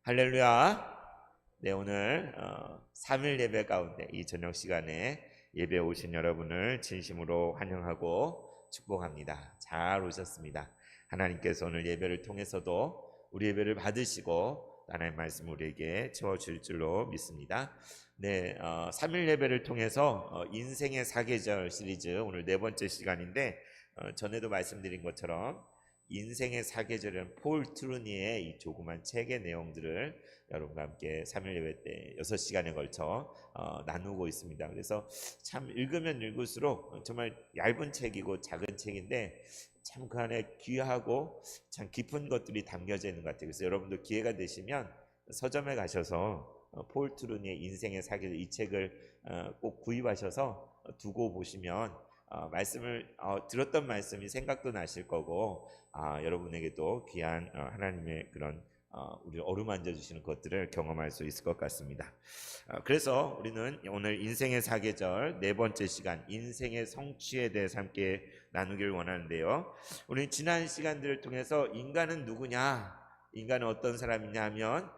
할렐루야. 네, 오늘 3일 예배 가운데 이 저녁 시간에 예배 오신 여러분을 진심으로 환영하고 축복합니다. 잘 오셨습니다. 하나님께서 오늘 예배를 통해서도 우리 예배를 받으시고 하나님의 말씀 우리에게 채워줄 줄로 믿습니다. 네, 3일 예배를 통해서 인생의 사계절 시리즈 오늘 네 번째 시간인데 전에도 말씀드린 것처럼 인생의 사계절은 폴 트루니의 이 조그만 책의 내용들을 여러분과 함께 3일 예배 때 6시간에 걸쳐 나누고 있습니다. 그래서 참 읽으면 읽을수록 정말 얇은 책이고 작은 책인데 참 그 안에 귀하고 참 깊은 것들이 담겨져 있는 것 같아요. 그래서 여러분도 기회가 되시면 서점에 가셔서 폴 트루니의 인생의 사계절 이 책을 꼭 구입하셔서 두고 보시면 말씀을 들었던 말씀이 생각도 나실 거고 여러분에게도 귀한 하나님의 그런 우리를 어루만져 주시는 것들을 경험할 수 있을 것 같습니다. 그래서 우리는 오늘 인생의 사계절 네 번째 시간 인생의 성취에 대해서 함께 나누길 원하는데요. 우리 지난 시간들을 통해서 인간은 누구냐, 인간은 어떤 사람이냐 하면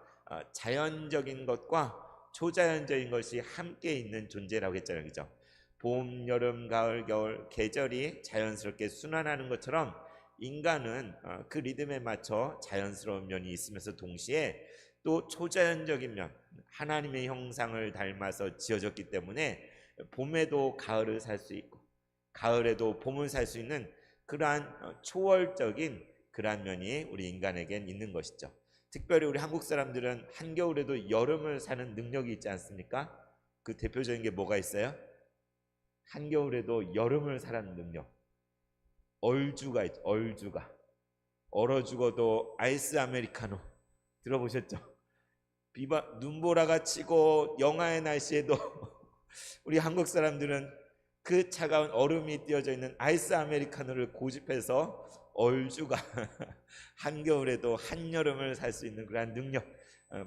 자연적인 것과 초자연적인 것이 함께 있는 존재라고 했잖아요, 그죠? 봄, 여름, 가을, 겨울 계절이 자연스럽게 순환하는 것처럼 인간은 그 리듬에 맞춰 자연스러운 면이 있으면서 동시에 또 초자연적인 면, 하나님의 형상을 닮아서 지어졌기 때문에 봄에도 가을을 살 수 있고 가을에도 봄을 살 수 있는 그러한 초월적인 그러한 면이 우리 인간에겐 있는 것이죠. 특별히 우리 한국 사람들은 한겨울에도 여름을 사는 능력이 있지 않습니까? 그 대표적인 게 뭐가 있어요? 한겨울에도 여름을 사는 능력. 얼주가 있죠. 얼주가. 얼어 죽어도 아이스 아메리카노 들어보셨죠? 눈보라가 치고 영하의 날씨에도 우리 한국 사람들은 그 차가운 얼음이 띄어져 있는 아이스 아메리카노를 고집해서 얼주가 한겨울에도 한여름을 살 수 있는 그러한 능력.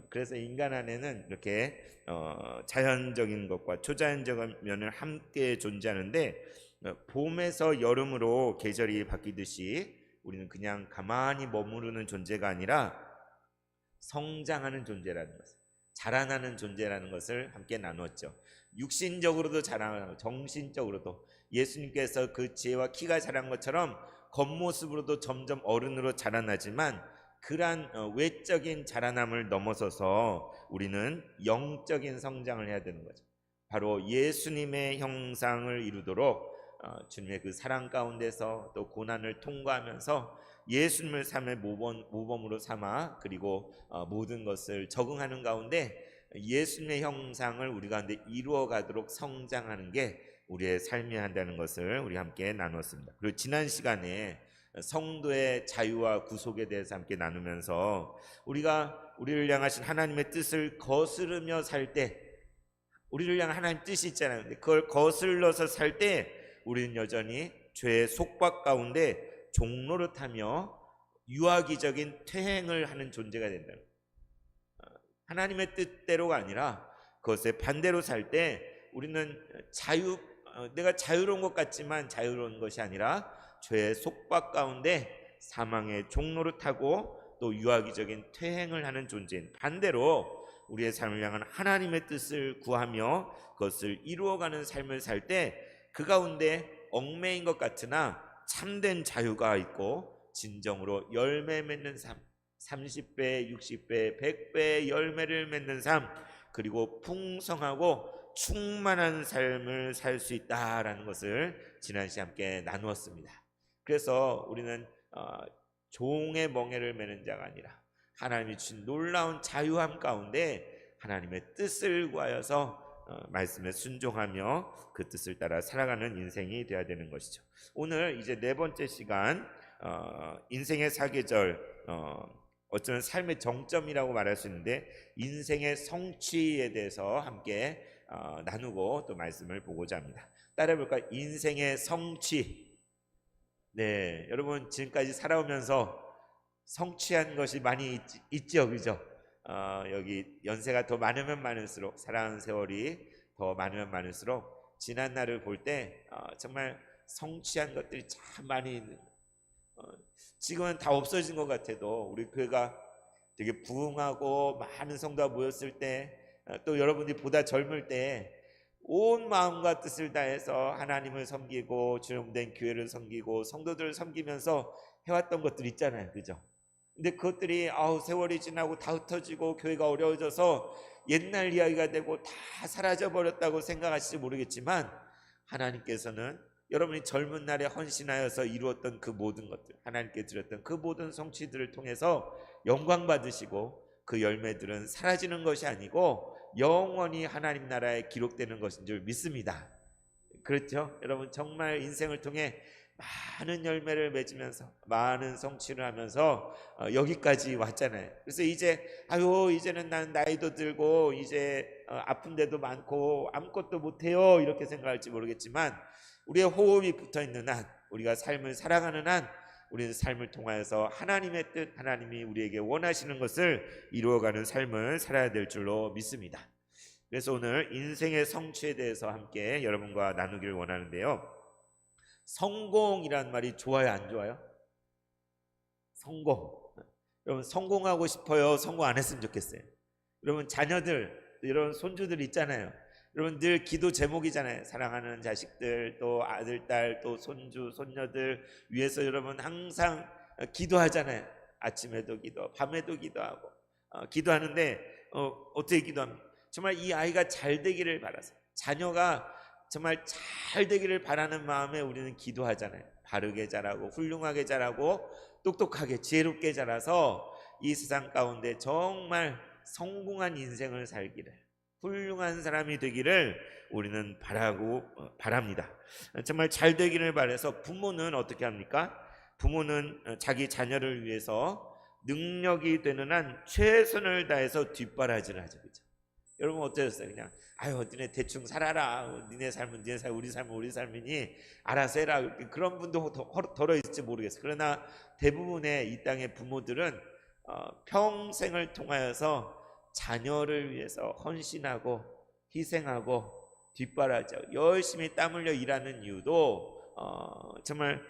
그래서 인간 안에는 이렇게 자연적인 것과 초자연적인 면을 함께 존재하는데 봄에서 여름으로 계절이 바뀌듯이 우리는 그냥 가만히 머무르는 존재가 아니라 성장하는 존재라는 것을, 자라나는 존재라는 것을 함께 나누었죠. 육신적으로도 자라나고 정신적으로도 예수님께서 그 지혜와 키가 자란 것처럼 겉모습으로도 점점 어른으로 자라나지만 그러한 외적인 자라남을 넘어서서 우리는 영적인 성장을 해야 되는 거죠. 바로 예수님의 형상을 이루도록 주님의 그 사랑 가운데서 또 고난을 통과하면서 예수님을 삶의 모범으로 삼아 그리고 모든 것을 적응하는 가운데 예수님의 형상을 우리 가운데 이루어 가도록 성장하는 게 우리의 삶이어야 한다는 것을 우리 함께 나눴습니다. 그리고 지난 시간에 성도의 자유와 구속에 대해서 함께 나누면서 우리가 우리를 향하신 하나님의 뜻을 거스르며 살 때, 우리를 향한 하나님 뜻이 있잖아요. 근데 그걸 거슬러서 살 때 우리는 여전히 죄의 속박 가운데 종노릇하며 유아기적인 퇴행을 하는 존재가 된다. 하나님의 뜻대로가 아니라 그것에 반대로 살 때 우리는 내가 자유로운 것 같지만 자유로운 것이 아니라 죄의 속박 가운데 사망의 종노릇하고 또 유아기적인 퇴행을 하는 존재인, 반대로 우리의 삶을 향한 하나님의 뜻을 구하며 그것을 이루어가는 삶을 살 때 그 가운데 얽매인 것 같으나 참된 자유가 있고 진정으로 열매 맺는 삶, 30배, 60배, 100배의 열매를 맺는 삶, 그리고 풍성하고 충만한 삶을 살 수 있다라는 것을 지난 시간 함께 나누었습니다. 그래서 우리는 종의 멍에를 매는 자가 아니라 하나님이 주신 놀라운 자유함 가운데 하나님의 뜻을 구하여서 말씀에 순종하며 그 뜻을 따라 살아가는 인생이 되어야 되는 것이죠. 오늘 이제 네 번째 시간 인생의 사계절, 어쩌면 삶의 정점이라고 말할 수 있는데 인생의 성취에 대해서 함께 나누고 또 말씀을 보고자 합니다. 따라해볼까요? 인생의 성취. 네, 여러분 지금까지 살아오면서 성취한 것이 많이 있죠, 그죠? 여기 연세가 더 많으면 많을수록, 살아가는 세월이 더 많으면 많을수록 지난 날을 볼 때 정말 성취한 것들이 참 많이 있는, 지금은 다 없어진 것 같아도 우리 교회가 되게 부흥하고 많은 성도가 모였을 때, 또 여러분들이 보다 젊을 때 온 마음과 뜻을 다해서 하나님을 섬기고 주님된 교회를 섬기고 성도들을 섬기면서 해왔던 것들 있잖아요, 그죠? 근데 그것들이 세월이 지나고 다 흩어지고 교회가 어려워져서 옛날 이야기가 되고 다 사라져 버렸다고 생각하실지 모르겠지만, 하나님께서는 여러분이 젊은 날에 헌신하여서 이루었던 그 모든 것들, 하나님께 드렸던 그 모든 성취들을 통해서 영광 받으시고, 그 열매들은 사라지는 것이 아니고 영원히 하나님 나라에 기록되는 것인 줄 믿습니다. 그렇죠? 여러분, 정말 인생을 통해 많은 열매를 맺으면서 많은 성취를 하면서 여기까지 왔잖아요. 그래서 이제는 난 나이도 들고 이제 아픈 데도 많고 아무것도 못해요, 이렇게 생각할지 모르겠지만, 우리의 호흡이 붙어있는 한, 우리가 삶을 살아가는 한, 우리는 삶을 통하여서 하나님의 뜻, 하나님이 우리에게 원하시는 것을 이루어가는 삶을 살아야 될 줄로 믿습니다. 그래서 오늘 인생의 성취에 대해서 함께 여러분과 나누기를 원하는데요, 성공이란 말이 좋아요, 안 좋아요? 성공. 여러분, 성공하고 싶어요? 성공 안 했으면 좋겠어요? 여러분, 자녀들, 여러분 손주들 있잖아요. 여러분, 늘 기도 제목이잖아요. 사랑하는 자식들, 또 아들, 딸, 또 손주, 손녀들 위해서 여러분 항상 기도하잖아요. 아침에도 기도, 밤에도 기도하고 기도하는데 어떻게 기도합니까? 정말 이 아이가 잘 되기를 바라서, 자녀가 정말 잘 되기를 바라는 마음에 우리는 기도하잖아요. 바르게 자라고 훌륭하게 자라고 똑똑하게 지혜롭게 자라서 이 세상 가운데 정말 성공한 인생을 살기를, 훌륭한 사람이 되기를 우리는 바랍니다. 정말 잘 되기를 바라서 부모는 어떻게 합니까? 부모는 자기 자녀를 위해서 능력이 되는 한 최선을 다해서 뒷바라지를 하죠. 그렇죠? 여러분 어떠셨어요? 그냥 니네 대충 살아라, 니네 삶은 니네 삶, 우리 삶은 우리 삶이니 알아서 해라, 그런 분도 덜어 있을지 모르겠어요. 그러나 대부분의 이 땅의 부모들은 평생을 통하여서 자녀를 위해서 헌신하고 희생하고 뒷바라지하고 열심히 땀 흘려 일하는 이유도 정말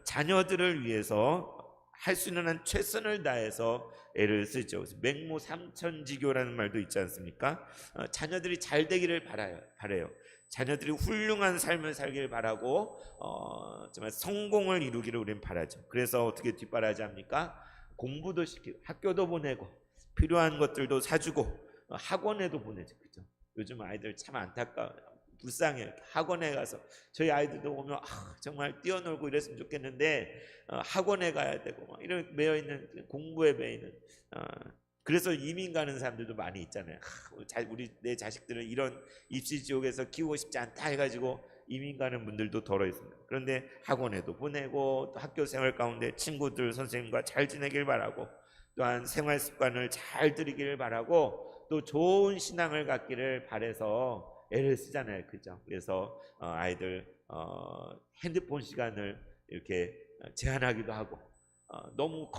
자녀들을 위해서 할 수 있는 한 최선을 다해서 애를 쓰죠. 그래서 맹모 삼천지교라는 말도 있지 않습니까? 자녀들이 잘 되기를 바라요. 자녀들이 훌륭한 삶을 살기를 바라고 정말 성공을 이루기를 우리는 바라죠. 그래서 어떻게 뒷바라지합니까? 공부도 시키고 학교도 보내고 필요한 것들도 사주고 학원에도 보내죠. 그죠? 요즘 아이들 참 안타까워요. 불쌍해요. 학원에 가서, 저희 아이들도 오면 정말 뛰어놀고 이랬으면 좋겠는데 학원에 가야 되고 막 이런 매여있는, 공부에 매이는, 그래서 이민 가는 사람들도 많이 있잖아요. 내 자식들은 이런 입시지옥에서 키우고 싶지 않다 해가지고 이민 가는 분들도 덜어 있습니다. 그런데 학원에도 보내고 또 학교 생활 가운데 친구들, 선생님과 잘 지내길 바라고, 또한 생활 습관을 잘 들이기를 바라고, 또 좋은 신앙을 갖기를 바라서 애를 쓰잖아요. 그죠? 그래서 아이들 핸드폰 시간을 이렇게 제한하기도 하고, 너무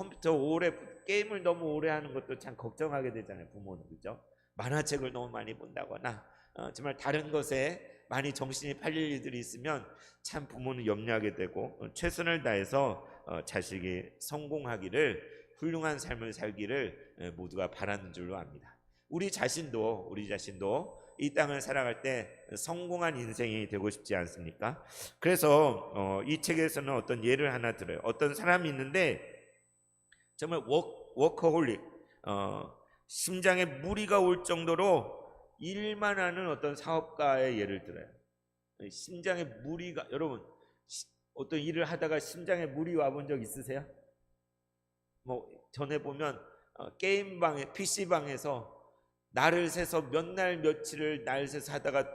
게임을 너무 오래 하는 것도 참 걱정하게 되잖아요, 부모는. 그죠? 만화책을 너무 많이 본다거나 정말 다른 것에 많이 정신이 팔릴 일들이 있으면 참 부모는 염려하게 되고, 최선을 다해서 자식이 성공하기를, 훌륭한 삶을 살기를 모두가 바라는 줄로 압니다. 우리 자신도 이 땅을 살아갈 때 성공한 인생이 되고 싶지 않습니까? 그래서 이 책에서는 어떤 예를 하나 들어요. 어떤 사람이 있는데 정말 워커홀릭, 심장에 무리가 올 정도로 일만 하는 어떤 사업가의 예를 들어요. 심장에 무리가, 여러분 어떤 일을 하다가 심장에 무리 와본 적 있으세요? 전에 보면 게임방에, PC방에서 날을 새서 몇 날 며칠을 날 새서 하다가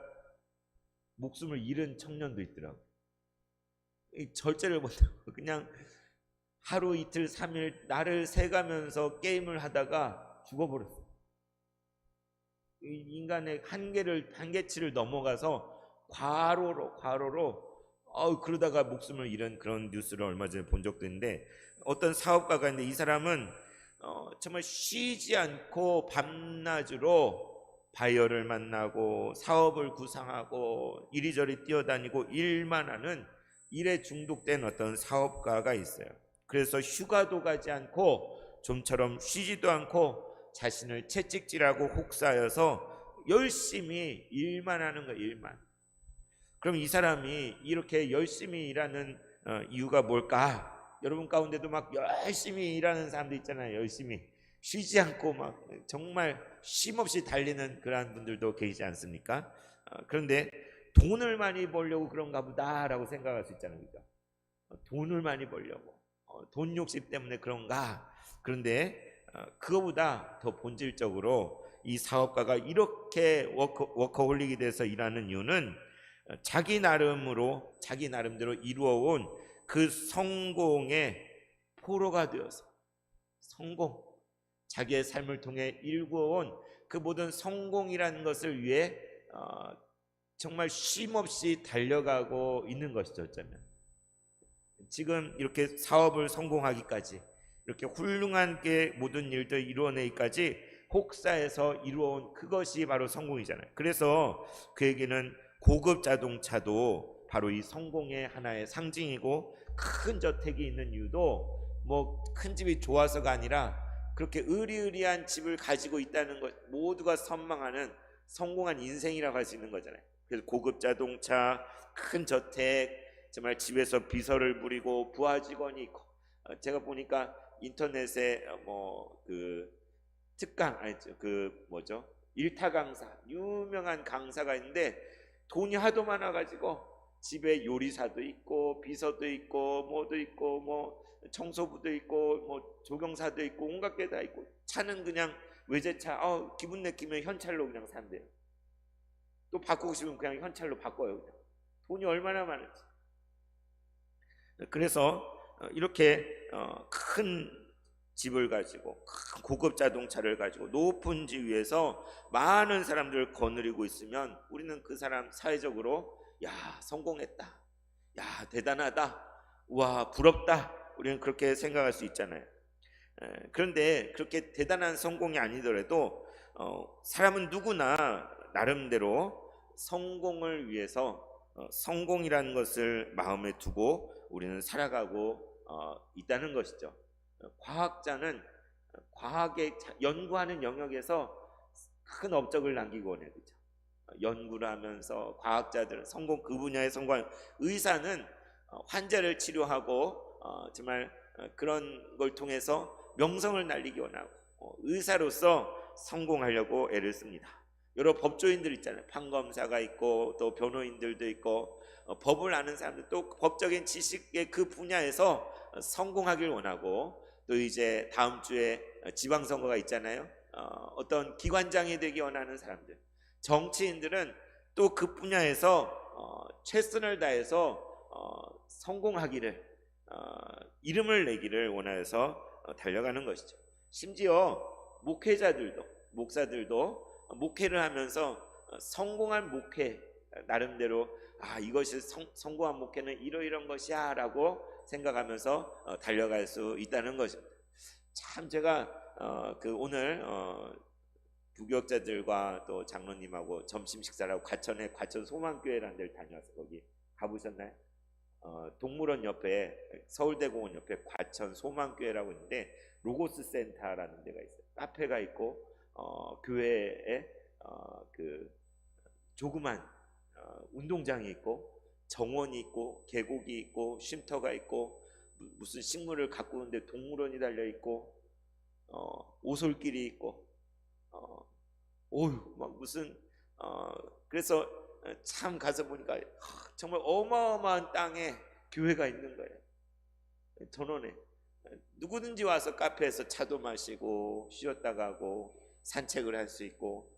목숨을 잃은 청년도 있더라고요. 절제를 못하고 그냥 하루 이틀 3일 날을 새가면서 게임을 하다가 죽어버렸어요. 인간의 한계치를 넘어가서 과로로 그러다가 목숨을 잃은 그런 뉴스를 얼마 전에 본 적도 있는데, 어떤 사업가가 있는데 이 사람은 정말 쉬지 않고 밤낮으로 바이어를 만나고 사업을 구상하고 이리저리 뛰어다니고 일만 하는, 일에 중독된 어떤 사업가가 있어요. 그래서 휴가도 가지 않고 좀처럼 쉬지도 않고 자신을 채찍질하고 혹사여서 열심히 일만 하는 거예요. 일만. 그럼 이 사람이 이렇게 열심히 일하는 이유가 뭘까? 여러분 가운데도 막 열심히 일하는 사람도 있잖아요. 열심히 쉬지 않고 막 정말 쉼없이 달리는 그러한 분들도 계시지 않습니까? 그런데 돈을 많이 벌려고 그런가 보다라고 생각할 수 있잖아요. 그죠? 돈을 많이 벌려고 돈 욕심 때문에 그런가? 그런데 그거보다 더 본질적으로 이 사업가가 이렇게 워커홀릭이 돼서 일하는 이유는 자기 나름대로 이루어온 그 성공의 포로가 되어서 자기의 삶을 통해 일구어온 그 모든 성공이라는 것을 위해 정말 쉼없이 달려가고 있는 것이죠. 어쩌면 지금 이렇게 사업을 성공하기까지, 이렇게 훌륭하게 모든 일들 이루어내기까지 혹사에서 이루어온 그것이 바로 성공이잖아요. 그래서 그에게는 고급 자동차도 바로 이 성공의 하나의 상징이고, 큰 저택이 있는 이유도 뭐 큰 집이 좋아서가 아니라 그렇게 으리으리한 집을 가지고 있다는 것, 모두가 선망하는 성공한 인생이라고 할 수 있는 거잖아요. 그래서 고급 자동차, 큰 저택, 정말 집에서 비서를 부리고 부하 직원이 있고, 제가 보니까 인터넷에 뭐 그 특강 아니죠, 그 뭐죠, 일타 강사, 유명한 강사가 있는데 돈이 하도 많아가지고 집에 요리사도 있고 비서도 있고 뭐도 있고 뭐 청소부도 있고 뭐 조경사도 있고 온갖 게 다 있고, 차는 그냥 외제차, 기분 내키면 현찰로 그냥 산대요. 또 바꾸고 싶으면 그냥 현찰로 바꿔요. 그냥. 돈이 얼마나 많은지. 그래서 이렇게 큰 집을 가지고 큰 고급 자동차를 가지고 높은 지위에서 많은 사람들을 거느리고 있으면 우리는 그 사람 사회적으로 야 성공했다, 야 대단하다, 와 부럽다, 우리는 그렇게 생각할 수 있잖아요. 그런데 그렇게 대단한 성공이 아니더라도 사람은 누구나 나름대로 성공을 위해서 성공이라는 것을 마음에 두고 우리는 살아가고 있다는 것이죠. 과학자는 과학에 연구하는 영역에서 큰 업적을 남기고 오네요. 그렇죠? 연구를 하면서 과학자들은 성공, 그 분야에 성공한, 의사는 환자를 치료하고 정말 그런 걸 통해서 명성을 날리기 원하고 의사로서 성공하려고 애를 씁니다. 여러 법조인들 있잖아요. 판검사가 있고 또 변호인들도 있고 법을 아는 사람들, 또 법적인 지식의 그 분야에서 성공하길 원하고, 또 이제 다음 주에 지방선거가 있잖아요. 어떤 기관장이 되기 원하는 사람들, 정치인들은 또 그 분야에서 최선을 다해서 성공하기를, 이름을 내기를 원하여서 달려가는 것이죠. 심지어 목회자들도, 목사들도 목회를 하면서 성공한 목회, 나름대로 이것이 성공한 목회는 이러이런 것이야 라고 생각하면서 달려갈 수 있다는 것입니다. 참 제가 그 오늘 부교역자들과 또 장로님하고 점심 식사를 하고 과천에 과천 소망교회라는 데를 다녀왔어요. 거기 가보셨나요? 동물원 옆에, 서울대공원 옆에 과천 소망교회라고 있는데 로고스 센터라는 데가 있어요. 카페가 있고 교회에 그 조그만 운동장이 있고 정원이 있고 계곡이 있고 쉼터가 있고 무슨 식물을 가꾸는데 동물원이 달려 있고 오솔길이 있고 막 무슨 그래서 참 가서 보니까 정말 어마어마한 땅에 교회가 있는 거예요. 전원에 누구든지 와서 카페에서 차도 마시고 쉬었다 가고 산책을 할 수 있고,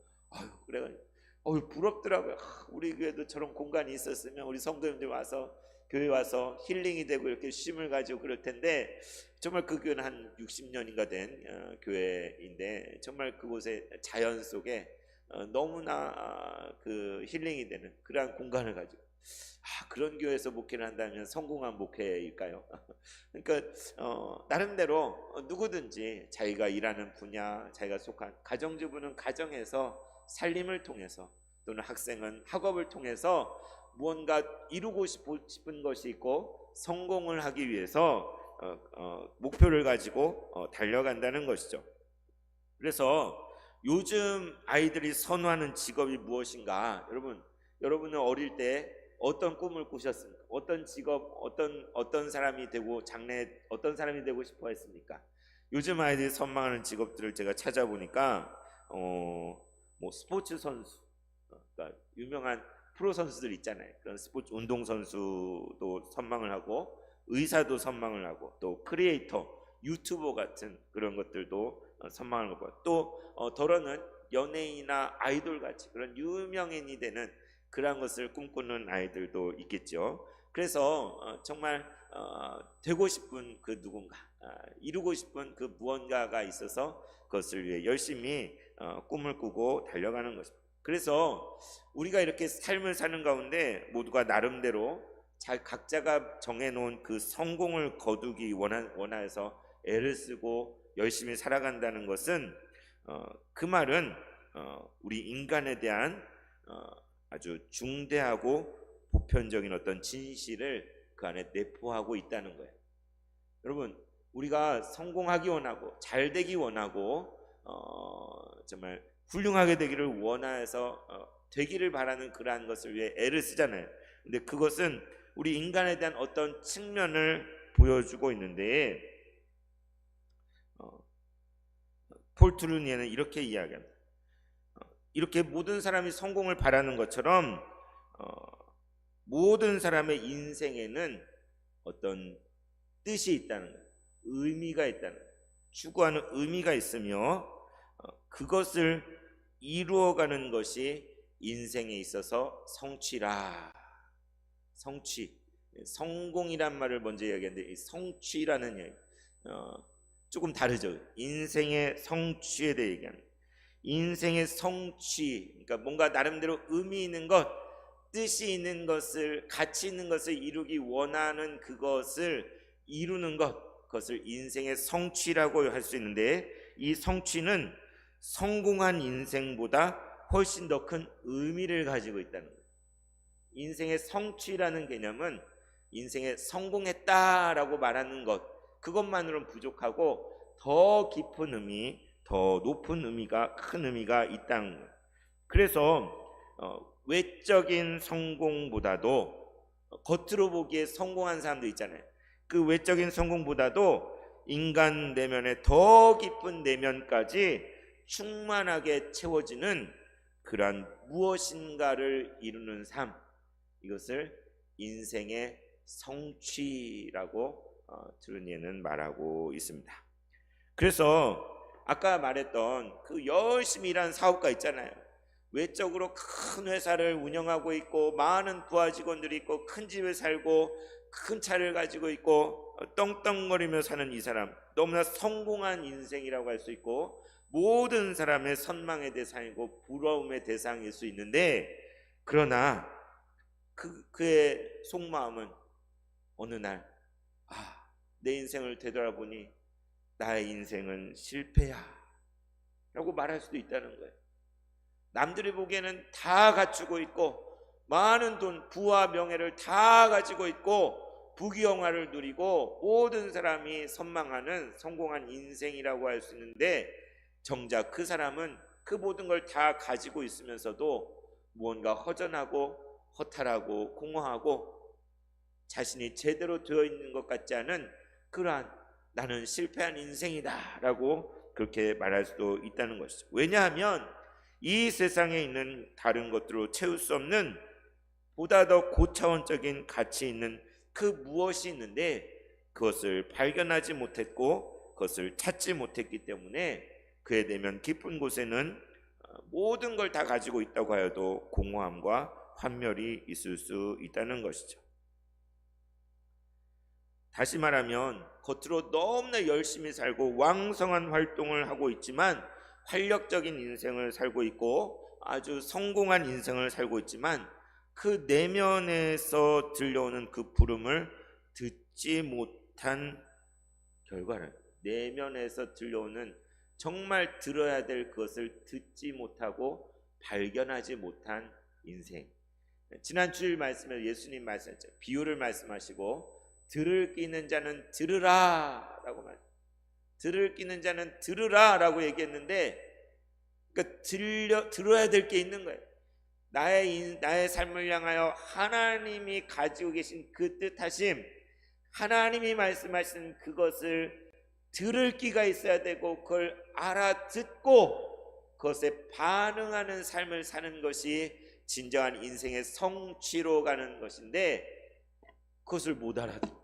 그래 부럽더라고요. 우리 교회도 저런 공간이 있었으면 우리 성도님들 와서 교회 와서 힐링이 되고 이렇게 쉼을 가지고 그럴 텐데, 정말 그 교회는 한 60년인가 된 교회인데 정말 그곳에 자연 속에 너무나 그 힐링이 되는 그러한 공간을 가지고, 그런 교회에서 목회를 한다면 성공한 목회일까요? 그러니까 나름대로 누구든지 자기가 일하는 분야, 자기가 속한, 가정주부는 가정에서 살림을 통해서, 또는 학생은 학업을 통해서 무언가 이루고 싶은 것이 있고 성공을 하기 위해서 목표를 가지고 달려간다는 것이죠. 그래서 요즘 아이들이 선호하는 직업이 무엇인가? 여러분은 어릴 때 어떤 꿈을 꾸셨습니까? 어떤 직업, 어떤 사람이 되고 장래 어떤 사람이 되고 싶어 했습니까? 요즘 아이들이 선망하는 직업들을 제가 찾아보니까 뭐 스포츠 선수, 그러니까 유명한 프로 선수들 있잖아요. 그런 스포츠 운동 선수도 선망을 하고 의사도 선망을 하고 또 크리에이터, 유튜버 같은 그런 것들도 선망을 하고 또 더러는 연예인이나 아이돌 같이 그런 유명인이 되는 그런 것을 꿈꾸는 아이들도 있겠죠. 그래서 정말 되고 싶은 그 누군가, 이루고 싶은 그 무언가가 있어서 그것을 위해 열심히 꿈을 꾸고 달려가는 것입니다. 그래서 우리가 이렇게 삶을 사는 가운데 모두가 나름대로 각자가 정해놓은 그 성공을 거두기 원해서 애를 쓰고 열심히 살아간다는 것은 그 말은 우리 인간에 대한 아주 중대하고 보편적인 어떤 진실을 그 안에 내포하고 있다는 거예요. 여러분, 우리가 성공하기 원하고 잘 되기 원하고 정말 훌륭하게 되기를 원해서 되기를 바라는 그러한 것을 위해 애를 쓰잖아요. 근데 그것은 우리 인간에 대한 어떤 측면을 보여주고 있는데 폴 트루니에는 이렇게 이야기합니다. 이렇게 모든 사람이 성공을 바라는 것처럼 모든 사람의 인생에는 어떤 뜻이 있다는 거예요. 의미가 있다는 거예요. 추구하는 의미가 있으며 그것을 이루어가는 것이 인생에 있어서 성취라. 성취, 성공이란 말을 먼저 이야기하는데 이 성취라는 얘기 조금 다르죠. 인생의 성취에 대해 얘기합니다. 인생의 성취, 그러니까 뭔가 나름대로 의미 있는 것, 뜻이 있는 것을, 가치 있는 것을 이루기 원하는 그것을 이루는 것, 그것을 인생의 성취라고 할 수 있는데 이 성취는 성공한 인생보다 훨씬 더 큰 의미를 가지고 있다는 거예요. 인생의 성취라는 개념은 인생에 성공했다라고 말하는 것, 그것만으로는 부족하고 더 깊은 의미, 더 높은 의미가, 큰 의미가 있다는 거예요. 그래서 외적인 성공보다도 겉으로 보기에 성공한 사람도 있잖아요. 그 외적인 성공보다도 인간 내면의 더 깊은 내면까지 충만하게 채워지는 그러한 무엇인가를 이루는 삶, 이것을 인생의 성취라고 트루니에는 말하고 있습니다. 그래서 아까 말했던 그 열심히 일하는 사업가 있잖아요. 외적으로 큰 회사를 운영하고 있고 많은 부하 직원들이 있고 큰 집에 살고 큰 차를 가지고 있고 떵떵거리며 사는 이 사람, 너무나 성공한 인생이라고 할 수 있고 모든 사람의 선망의 대상이고 부러움의 대상일 수 있는데, 그러나 그의 속마음은 어느 날 내 인생을 되돌아보니 나의 인생은 실패야 라고 말할 수도 있다는 거예요. 남들이 보기에는 다 갖추고 있고 많은 돈, 부와 명예를 다 가지고 있고 부귀영화를 누리고 모든 사람이 선망하는 성공한 인생이라고 할 수 있는데, 정작 그 사람은 그 모든 걸 다 가지고 있으면서도 무언가 허전하고 허탈하고 공허하고 자신이 제대로 되어 있는 것 같지 않은 그러한 나는 실패한 인생이다 라고 그렇게 말할 수도 있다는 것이죠. 왜냐하면 이 세상에 있는 다른 것들로 채울 수 없는 보다 더 고차원적인 가치 있는 그 무엇이 있는데 그것을 발견하지 못했고 그것을 찾지 못했기 때문에 그의 내면 깊은 곳에는 모든 걸 다 가지고 있다고 하여도 공허함과 환멸이 있을 수 있다는 것이죠. 다시 말하면 겉으로 너무나 열심히 살고 왕성한 활동을 하고 있지만 활력적인 인생을 살고 있고 아주 성공한 인생을 살고 있지만 그 내면에서 들려오는 그 부름을 듣지 못한 결과를, 내면에서 들려오는 정말 들어야 될 것을 듣지 못하고 발견하지 못한 인생. 지난 주일 말씀에 예수님 말씀하셨죠. 비유를 말씀하시고 들을 귀 있는 자는 들으라 라고 말합니다. 들을 끼는 자는 들으라라고 얘기했는데, 그러니까 들어야 될 게 있는 거예요. 나의 삶을 향하여 하나님이 가지고 계신 그 뜻하심, 하나님이 말씀하시는 그것을 들을 귀가 있어야 되고, 그걸 알아듣고 그것에 반응하는 삶을 사는 것이 진정한 인생의 성취로 가는 것인데, 그것을 못 알아듣고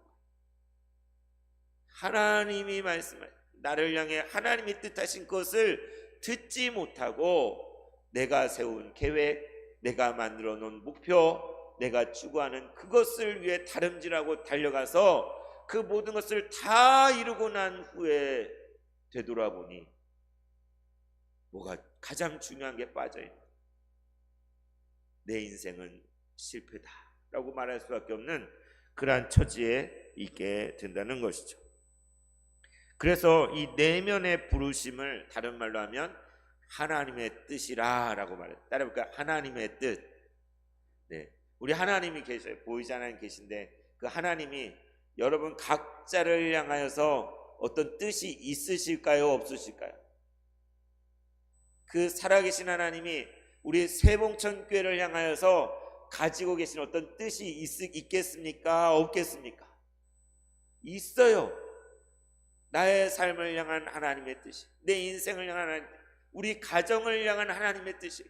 하나님이 말씀하신, 나를 향해 하나님이 뜻하신 것을 듣지 못하고 내가 세운 계획, 내가 만들어 놓은 목표, 내가 추구하는 그것을 위해 다름질하고 달려가서 그 모든 것을 다 이루고 난 후에 되돌아보니 뭐가 가장 중요한 게 빠져있는, 내 인생은 실패다라고 말할 수밖에 없는 그러한 처지에 있게 된다는 것이죠. 그래서 이 내면의 부르심을 다른 말로 하면 하나님의 뜻이라라고 말해요. 따라볼까요? 하나님의 뜻. 네, 우리 하나님이 계셔요. 보이지 않는 계신데, 그 하나님이 여러분 각자를 향하여서 어떤 뜻이 있으실까요? 없으실까요? 그 살아계신 하나님이 우리 세봉천교회를 향하여서 가지고 계신 어떤 뜻이 있겠습니까? 없겠습니까? 있어요. 나의 삶을 향한 하나님의 뜻이, 내 인생을 향한 하나님, 우리 가정을 향한 하나님의 뜻이,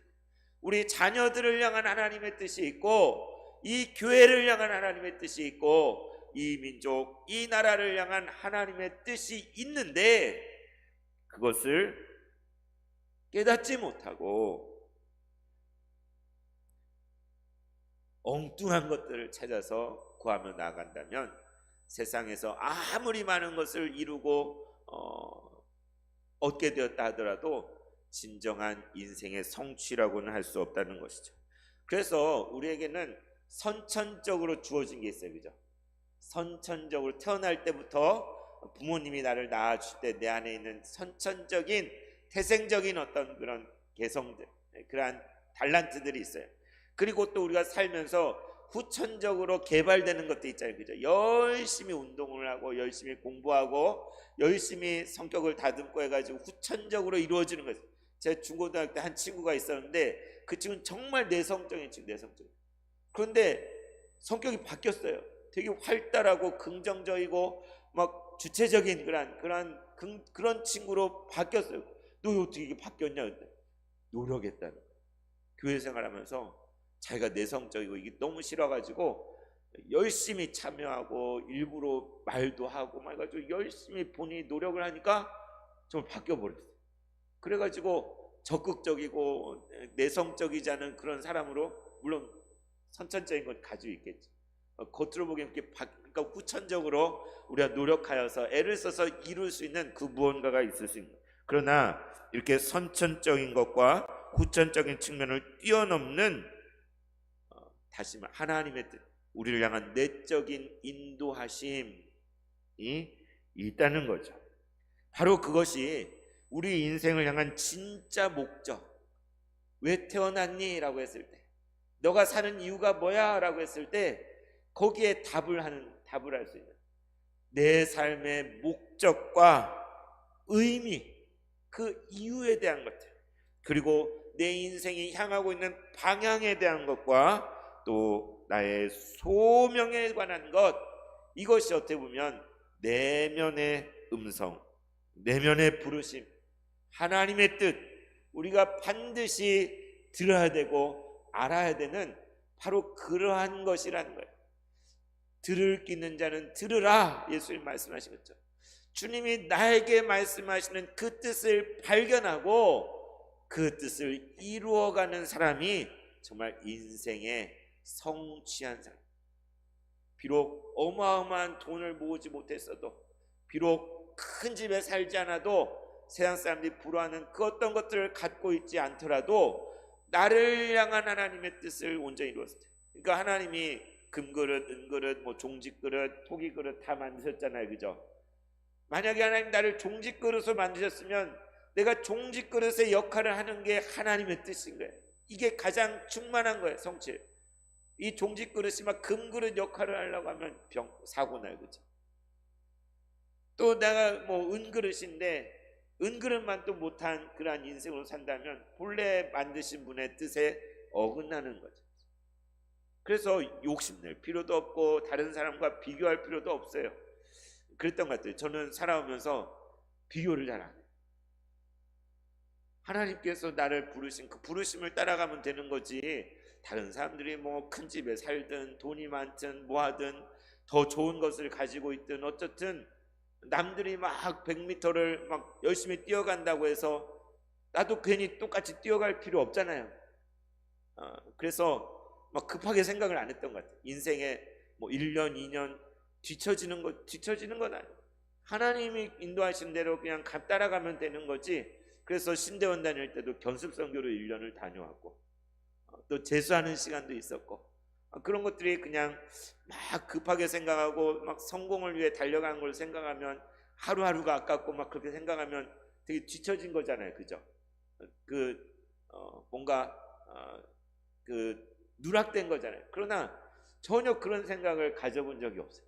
우리 자녀들을 향한 하나님의 뜻이 있고, 이 교회를 향한 하나님의 뜻이 있고, 이 민족, 이 나라를 향한 하나님의 뜻이 있는데, 그것을 깨닫지 못하고 엉뚱한 것들을 찾아서 구하며 나아간다면 세상에서 아무리 많은 것을 이루고 얻게 되었다 하더라도 진정한 인생의 성취라고는 할 수 없다는 것이죠. 그래서 우리에게는 선천적으로 주어진 게 있어요. 그죠? 선천적으로 태어날 때부터 부모님이 나를 낳아줄 때 내 안에 있는 선천적인 태생적인 어떤 그런 개성들, 그러한 달란트들이 있어요. 그리고 또 우리가 살면서 후천적으로 개발되는 것도 있잖아요. 그죠? 열심히 운동을 하고 열심히 공부하고 열심히 성격을 다듬고 해가지고 후천적으로 이루어지는 거예요. 제가 중고등학교 때 한 친구가 있었는데, 그 친구는 정말 내성적인 친구, 내성적인. 그런데 성격이 바뀌었어요. 되게 활달하고 긍정적이고 막 주체적인 그런 친구로 바뀌었어요. 너 어떻게 이게 바뀌었냐? 근데 노력했다는 거예요. 교회 생활하면서 자기가 내성적이고 이게 너무 싫어가지고 열심히 참여하고 일부러 말도 하고 막 해가지고 열심히 본인이 노력을 하니까 정말 바뀌어버렸어요. 그래가지고 적극적이고 내성적이지 않은 그런 사람으로, 물론 선천적인 건 가지고 있겠지. 겉으로 보기엔 이렇게 그러니까 후천적으로 우리가 노력하여서 애를 써서 이룰 수 있는 그 무언가가 있을 수 있는 거예요. 그러나 이렇게 선천적인 것과 후천적인 측면을 뛰어넘는 다시 말 하나님의 뜻, 우리를 향한 내적인 인도하심이 있다는 거죠. 바로 그것이 우리 인생을 향한 진짜 목적. 왜 태어났니? 라고 했을 때, 너가 사는 이유가 뭐야? 라고 했을 때 거기에 답을 할 수 있는 내 삶의 목적과 의미, 그 이유에 대한 것들, 그리고 내 인생이 향하고 있는 방향에 대한 것과 또 나의 소명에 관한 것, 이것이 어떻게 보면 내면의 음성, 내면의 부르심, 하나님의 뜻, 우리가 반드시 들어야 되고 알아야 되는 바로 그러한 것이라는 거예요. 들을 끼는 자는 들으라, 예수님 말씀하시겠죠. 주님이 나에게 말씀하시는 그 뜻을 발견하고 그 뜻을 이루어가는 사람이 정말 인생의 성취한 사람. 비록 어마어마한 돈을 모으지 못했어도, 비록 큰 집에 살지 않아도, 세상 사람들이 부러워하는 그 어떤 것들을 갖고 있지 않더라도 나를 향한 하나님의 뜻을 온전히 이루었을 때, 그러니까 하나님이 금그릇, 은그릇, 뭐 종직그릇, 토기그릇 다 만드셨잖아요. 그죠? 만약에 하나님 나를 종직그릇으로 만드셨으면 내가 종직그릇의 역할을 하는 게 하나님의 뜻인 거예요. 이게 가장 충만한 거예요. 성취. 이 종직그릇이 막 금그릇 역할을 하려고 하면 사고 나요. 그죠? 또 내가 뭐 은그릇인데 은그릇만 또 못한 그러한 인생으로 산다면 본래 만드신 분의 뜻에 어긋나는 거죠. 그래서 욕심낼 필요도 없고 다른 사람과 비교할 필요도 없어요. 그랬던 것 같아요. 저는 살아오면서 비교를 잘 안 해요. 하나님께서 나를 부르신 그 부르심을 따라가면 되는 거지, 다른 사람들이 뭐 큰 집에 살든 돈이 많든 뭐하든 더 좋은 것을 가지고 있든 어쨌든 남들이 막 100m를 막 열심히 뛰어간다고 해서 나도 괜히 똑같이 뛰어갈 필요 없잖아요. 그래서 막 급하게 생각을 안 했던 것 같아요. 인생에 뭐 1년 2년 뒤처지는 건 아니에요. 하나님이 인도하신 대로 그냥 따라가면 되는 거지. 그래서 신대원 다닐 때도 견습선교로 1년을 다녀왔고 또 재수하는 시간도 있었고 그런 것들이 그냥 막 급하게 생각하고 막 성공을 위해 달려가는 걸 생각하면 하루하루가 아깝고 막 그렇게 생각하면 되게 뒤처진 거잖아요. 그죠? 뭔가 그 누락된 거잖아요. 그러나 전혀 그런 생각을 가져본 적이 없어요.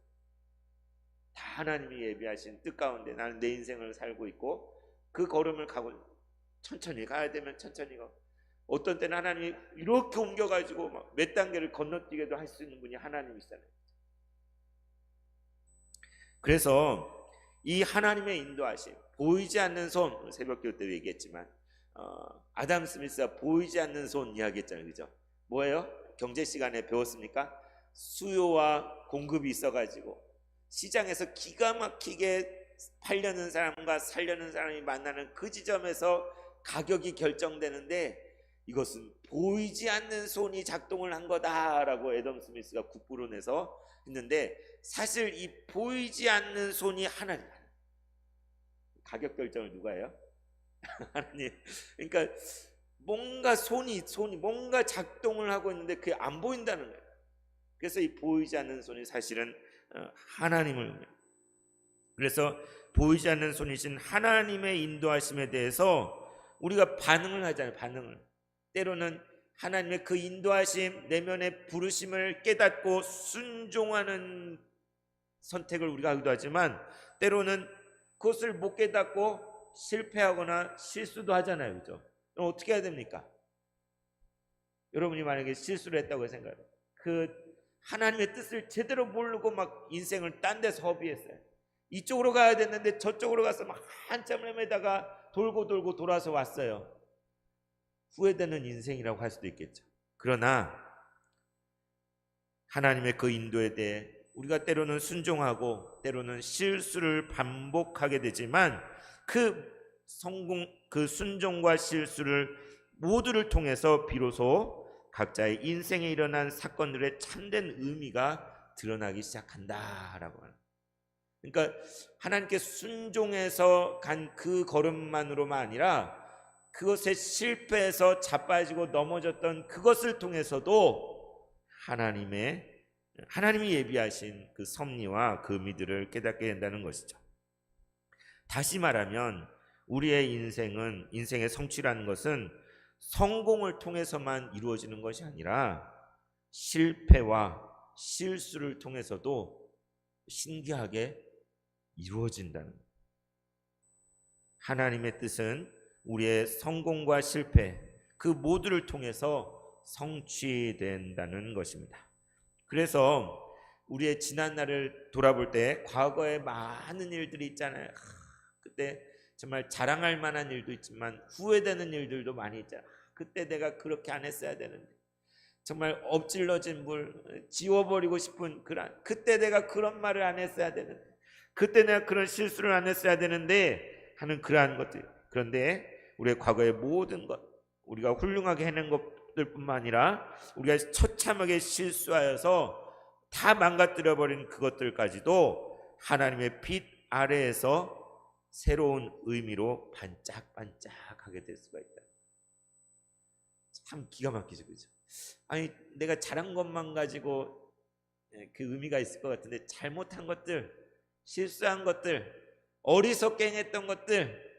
다 하나님이 예비하신 뜻 가운데 나는 내 인생을 살고 있고 그 걸음을 가고 천천히 가야 되면 천천히 가고 어떤 때는 하나님이 이렇게 옮겨가지고 막 몇 단계를 건너뛰게도 할 수 있는 분이 하나님이시잖아요. 그래서 이 하나님의 인도하심, 보이지 않는 손, 새벽기도 때 얘기했지만 아담 스미스가 보이지 않는 손 이야기했잖아요. 그죠? 뭐예요? 경제 시간에 배웠습니까? 수요와 공급이 있어가지고 시장에서 기가 막히게 팔려는 사람과 살려는 사람이 만나는 그 지점에서 가격이 결정되는데 이것은 보이지 않는 손이 작동을 한 거다라고 애덤 스미스가 국부로 내서 했는데 사실 이 보이지 않는 손이 하나님. 가격 결정을 누가 해요? 하나님. 그러니까 뭔가 손이 뭔가 작동을 하고 있는데 그게 안 보인다는 거예요. 그래서 이 보이지 않는 손이 사실은 하나님을 의미합니다. 그래서 보이지 않는 손이신 하나님의 인도하심에 대해서 우리가 반응을 하잖아요. 반응을. 때로는 하나님의 그 인도하심, 내면의 부르심을 깨닫고 순종하는 선택을 우리가 하기도 하지만 때로는 그것을 못 깨닫고 실패하거나 실수도 하잖아요. 그죠? 그럼 어떻게 해야 됩니까? 여러분이 만약에 실수를 했다고 생각해요. 그 하나님의 뜻을 제대로 모르고 막 인생을 딴 데서 허비했어요. 이쪽으로 가야 됐는데 저쪽으로 가서 막 한참을 헤매다가 돌고 돌아서 왔어요. 후회되는 인생이라고 할 수도 있겠죠. 그러나 하나님의 그 인도에 대해 우리가 때로는 순종하고 때로는 실수를 반복하게 되지만 그 순종과 실수를 모두를 통해서 비로소 각자의 인생에 일어난 사건들의 참된 의미가 드러나기 시작한다라고 하는. 그러니까 하나님께 순종해서 간 그 걸음만으로만 아니라 그것에 실패해서 자빠지고 넘어졌던 그것을 통해서도 하나님이 예비하신 그 섭리와 그 의미들을 깨닫게 된다는 것이죠. 다시 말하면 우리의 인생의 성취라는 것은 성공을 통해서만 이루어지는 것이 아니라 실패와 실수를 통해서도 신기하게 이루어진다는 거예요. 하나님의 뜻은 우리의 성공과 실패 그 모두를 통해서 성취된다는 것입니다. 그래서 우리의 지난 날을 돌아볼 때 과거에 많은 일들이 있잖아요. 그때 정말 자랑할 만한 일도 있지만 후회되는 일들도 많이 있잖아요. 그때 내가 그렇게 안 했어야 되는데 정말 엎질러진 물 지워버리고 싶은 그때 내가 그런 말을 안 했어야 되는데 그때 내가 그런 실수를 안 했어야 되는데 하는 그러한 것들. 그런데 우리의 과거의 모든 것 우리가 훌륭하게 해낸 것들뿐만 아니라 우리가 처참하게 실수하여서 다 망가뜨려버린 그것들까지도 하나님의 빛 아래에서 새로운 의미로 반짝반짝하게 될 수가 있다. 참 기가 막히죠. 그죠? 아니 내가 잘한 것만 가지고 그 의미가 있을 것 같은데 잘못한 것들, 실수한 것들, 어리석게 행했던 것들,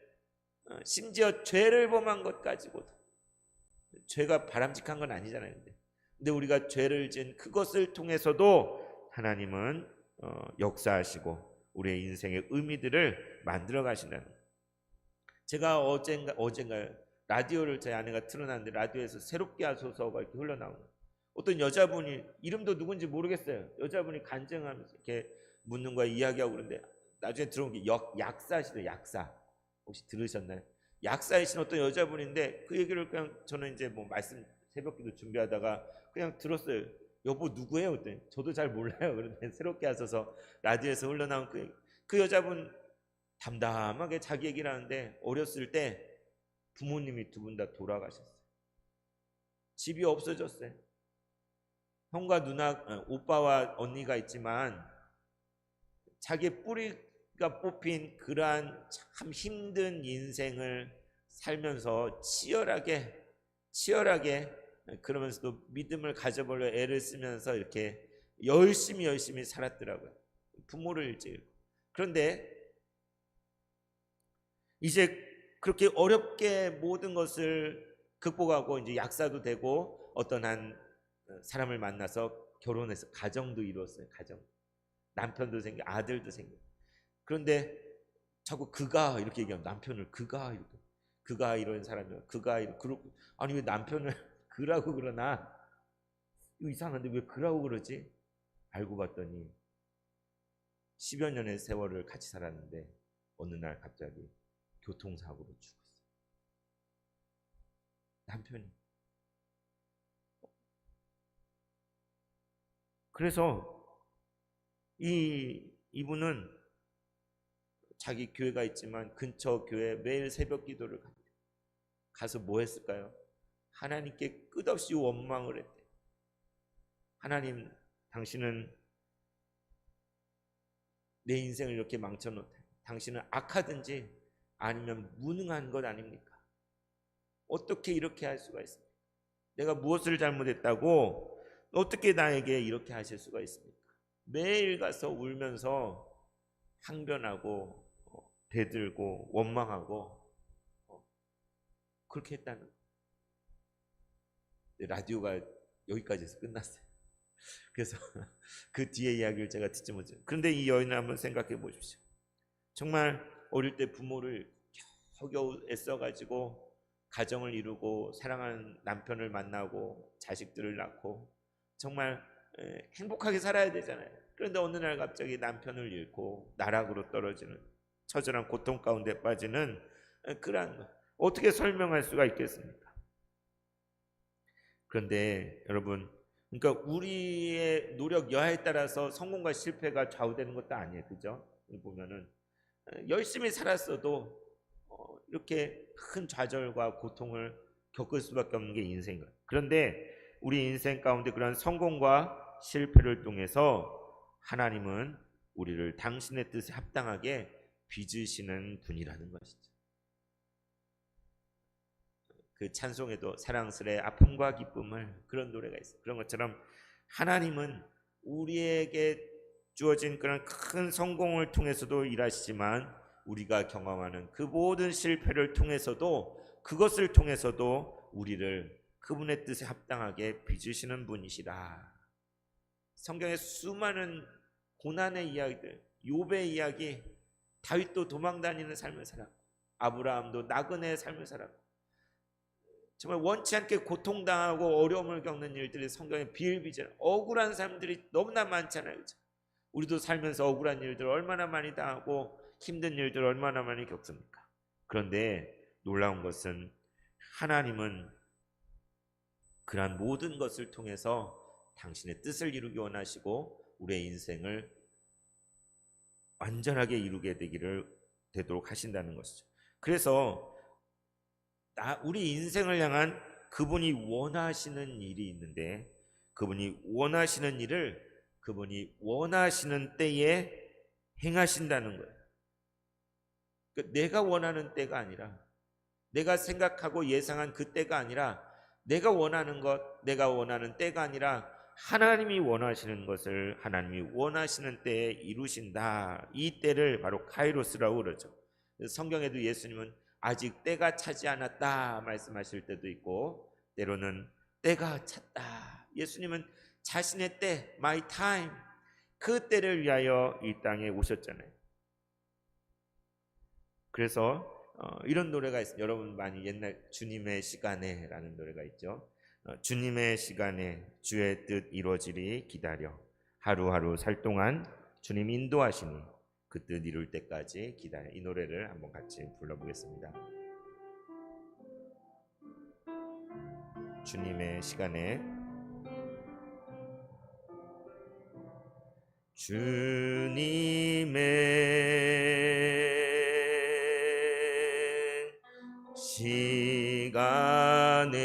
심지어 죄를 범한 것 가지고도 죄가 바람직한 건 아니잖아요. 근데 우리가 죄를 지은 그것을 통해서도 하나님은 역사하시고 우리의 인생의 의미들을 만들어 가신다는 거예요. 제가 어젠가 라디오를 제 아내가 틀어놨는데 라디오에서 새롭게 하소서가 이렇게 흘러나오는 거예요. 어떤 여자분이, 이름도 누군지 모르겠어요. 여자분이 간증하면서 이렇게 묻는 거야, 이야기하고. 그런데 나중에 들어온 게 약사시대, 약사. 혹시 들으셨나요? 약사이신 어떤 여자분인데 그 얘기를 그냥 저는 이제 뭐 말씀 새벽기도 준비하다가 그냥 들었어요. 여보 누구예요? 그랬더니 저도 잘 몰라요. 그런데 새롭게 하셔서 라디오에서 흘러나온 그 여자분 담담하게 자기 얘기를 하는데 어렸을 때 부모님이 두 분 다 돌아가셨어요. 집이 없어졌어요. 형과 누나, 오빠와 언니가 있지만 자기 뿌리가 뽑힌 그러한 참 힘든 인생을 살면서 치열하게 그러면서도 믿음을 가져보려 애를 쓰면서 이렇게 열심히 살았더라고요. 부모를 일찍 잃고. 그런데 이제 그렇게 어렵게 모든 것을 극복하고 이제 약사도 되고 어떤 한 사람을 만나서 결혼해서 가정도 이루었어요. 가정. 남편도 생겨, 아들도 생겨. 그런데 자꾸 그가 이렇게 얘기하면 남편을 그가 이렇게, 그가 이런 사람이야. 그가 그러고, 아니 왜 남편을 그라고 그러나? 이거 이상한데 왜 그라고 그러지? 알고 봤더니 10여 년의 세월을 같이 살았는데 어느 날 갑자기 교통사고로 죽었어요. 남편이. 그래서 이분은 자기 교회가 있지만 근처 교회 매일 새벽 기도를 가서 뭐 했을까요? 하나님께 끝없이 원망을 했대. 하나님, 당신은 내 인생을 이렇게 망쳐놓다. 당신은 악하든지 아니면 무능한 것 아닙니까? 어떻게 이렇게 할 수가 있습니까? 내가 무엇을 잘못했다고 어떻게 나에게 이렇게 하실 수가 있습니까? 매일 가서 울면서 항변하고 대들고 원망하고 그렇게 했다는 거예요. 라디오가 여기까지 해서 끝났어요. 그래서 그 뒤에 이야기를 제가 듣지 못해요. 그런데 이 여인을 한번 생각해 보십시오. 정말 어릴 때 부모를 겨우겨우 애써가지고 가정을 이루고 사랑하는 남편을 만나고 자식들을 낳고 정말 행복하게 살아야 되잖아요. 그런데 어느 날 갑자기 남편을 잃고 나락으로 떨어지는 처절한 고통 가운데 빠지는 그러한 것, 어떻게 설명할 수가 있겠습니까? 그런데 여러분, 그러니까 우리의 노력 여하에 따라서 성공과 실패가 좌우되는 것도 아니에요. 그죠? 보면은 열심히 살았어도 이렇게 큰 좌절과 고통을 겪을 수밖에 없는 게 인생인 거예요. 그런데 우리 인생 가운데 그런 성공과 실패를 통해서 하나님은 우리를 당신의 뜻에 합당하게 빚으시는 분이라는 것이죠. 그 찬송에도 사랑스레 아픔과 기쁨을, 그런 노래가 있어요. 그런 것처럼 하나님은 우리에게 주어진 그런 큰 성공을 통해서도 일하시지만 우리가 경험하는 그 모든 실패를 통해서도, 그것을 통해서도 우리를 그분의 뜻에 합당하게 빚으시는 분이시다. 성경의 수많은 고난의 이야기들, 욥의 이야기, 다윗도 도망다니는 삶을 살았고 아브라함도 나그네의 삶을 살았고 정말 원치 않게 고통당하고 어려움을 겪는 일들이 성경에 비일비재한 억울한 사람들이 너무나 많잖아요. 그렇죠? 우리도 살면서 억울한 일들 얼마나 많이 당하고 힘든 일들 얼마나 많이 겪습니까? 그런데 놀라운 것은 하나님은 그러한 모든 것을 통해서 당신의 뜻을 이루기 원하시고 우리의 인생을 완전하게 이루게 되도록 하신다는 것이죠. 그래서 우리 인생을 향한 그분이 원하시는 일이 있는데 그분이 원하시는 일을 그분이 원하시는 때에 행하신다는 거예요. 그러니까 내가 원하는 때가 아니라, 내가 생각하고 예상한 그 때가 아니라, 내가 원하는 것, 내가 원하는 때가 아니라 하나님이 원하시는 것을 하나님이 원하시는 때에 이루신다. 이 때를 바로 카이로스라고 그러죠. 성경에도 예수님은 아직 때가 차지 않았다 말씀하실 때도 있고 때로는 때가 찼다. 예수님은 자신의 때, my time, 그 때를 위하여 이 땅에 오셨잖아요. 그래서 이런 노래가 있어요. 여러분 많이 옛날 주님의 시간에라는 노래가 있죠. 주님의 시간에 주의 뜻 이루어지리 기다려 하루하루 살 동안 주님 인도하시니 그 뜻 이룰 때까지 기다려. 이 노래를 한번 같이 불러보겠습니다. 주님의 시간에 주님의 시간에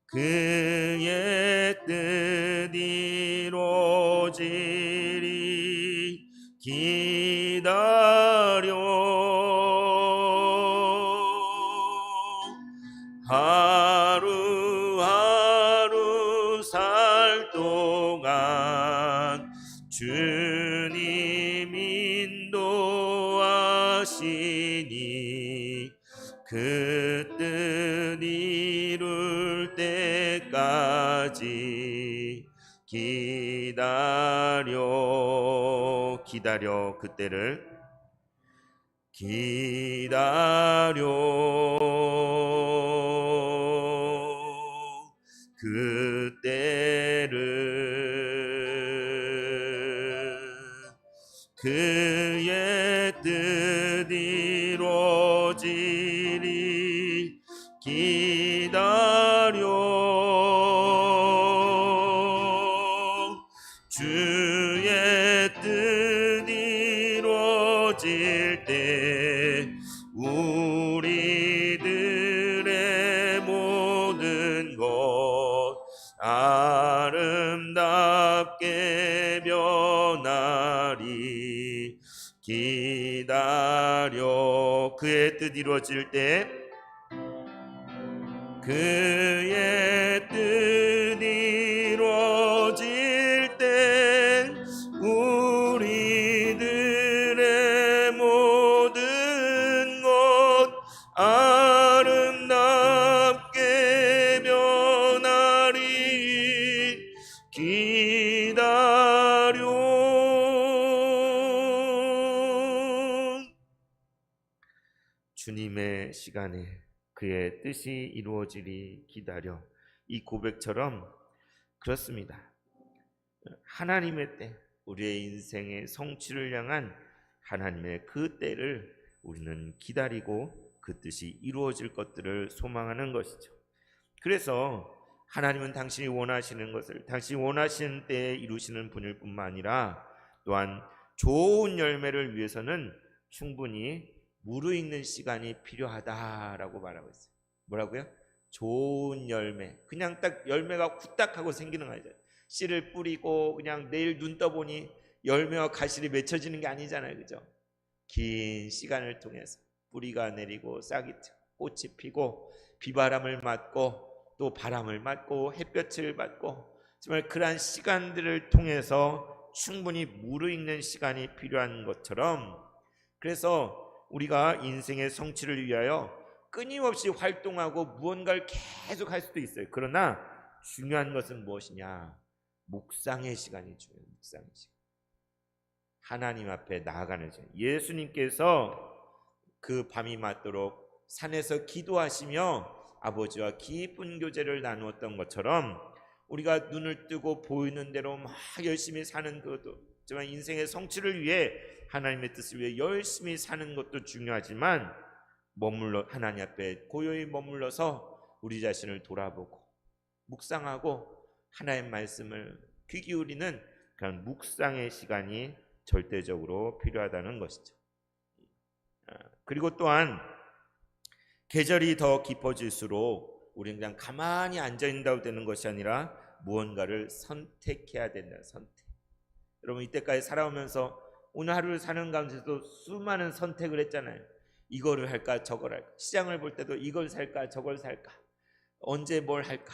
그의 뜻 이루어지리 기다려 하루하루 살 동안 주님 인도하시니 그 뜻 이룰 때까지 기다려 그때를 기다려 그때를 그의 뜻 이루어지리 기다려 주의 뜻 이루어질 때 우리들의 모든 것 아름답게 변하리 기다려 그의 뜻 이루어질 때 그의 뜻 이루어질 때 우리들의 모든 것 아름답게 변하리 기다려 주님의 시간에 그의 뜻이 이루어지리 기다려. 이 고백처럼 그렇습니다. 하나님의 때, 우리의 인생의 성취를 향한 하나님의 그 때를 우리는 기다리고 그 뜻이 이루어질 것들을 소망하는 것이죠. 그래서 하나님은 당신이 원하시는 것을 당신이 원하시는 때에 이루시는 분일 뿐만 아니라 또한 좋은 열매를 위해서는 충분히 무르익는 시간이 필요하다라고 말하고 있어요. 뭐라고요? 좋은 열매. 그냥 딱 열매가 후딱하고 생기는 거 아니잖아요. 씨를 뿌리고 그냥 내일 눈 떠보니 열매와 가실이 맺혀지는 게 아니잖아요. 그죠? 긴 시간을 통해서 뿌리가 내리고 싹이 꽃이 피고 비바람을 맞고 또 바람을 맞고 햇볕을 맞고 정말 그러한 시간들을 통해서 충분히 무르익는 시간이 필요한 것처럼 그래서 우리가 인생의 성취를 위하여 끊임없이 활동하고 무언가를 계속 할 수도 있어요. 그러나 중요한 것은 무엇이냐? 묵상의 시간이 중요해요. 묵상의 시간. 하나님 앞에 나아가는 시간. 예수님께서 그 밤이 맞도록 산에서 기도하시며 아버지와 깊은 교제를 나누었던 것처럼 우리가 눈을 뜨고 보이는 대로 막 열심히 사는 것도 정말 인생의 성취를 위해 하나님의 뜻을 위해 열심히 사는 것도 중요하지만 하나님 앞에 고요히 머물러서 우리 자신을 돌아보고 묵상하고 하나님의 말씀을 귀 기울이는 그런 묵상의 시간이 절대적으로 필요하다는 것이죠. 그리고 또한 계절이 더 깊어질수록 우리는 그냥 가만히 앉아있는다고 되는 것이 아니라 무언가를 선택해야 된다. 선택. 여러분 이때까지 살아오면서 오늘 하루를 사는 가운데서도 수많은 선택을 했잖아요. 이거를 할까 저걸 할까. 시장을 볼 때도 이걸 살까 저걸 살까. 언제 뭘 할까.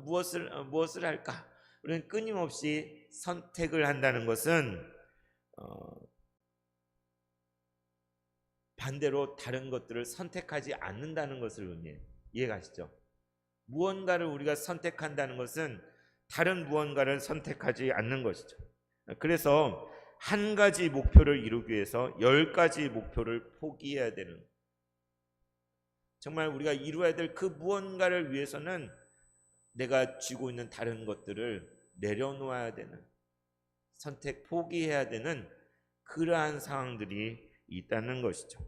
무엇을 할까. 우리는 끊임없이 선택을 한다는 것은 반대로 다른 것들을 선택하지 않는다는 것을 의미해요. 이해가시죠? 무언가를 우리가 선택한다는 것은 다른 무언가를 선택하지 않는 것이죠. 그래서 한 가지 목표를 이루기 위해서 10가지 목표를 포기해야 되는, 정말 우리가 이루어야 될 그 무언가를 위해서는 내가 쥐고 있는 다른 것들을 내려놓아야 되는, 선택 포기해야 되는 그러한 상황들이 있다는 것이죠.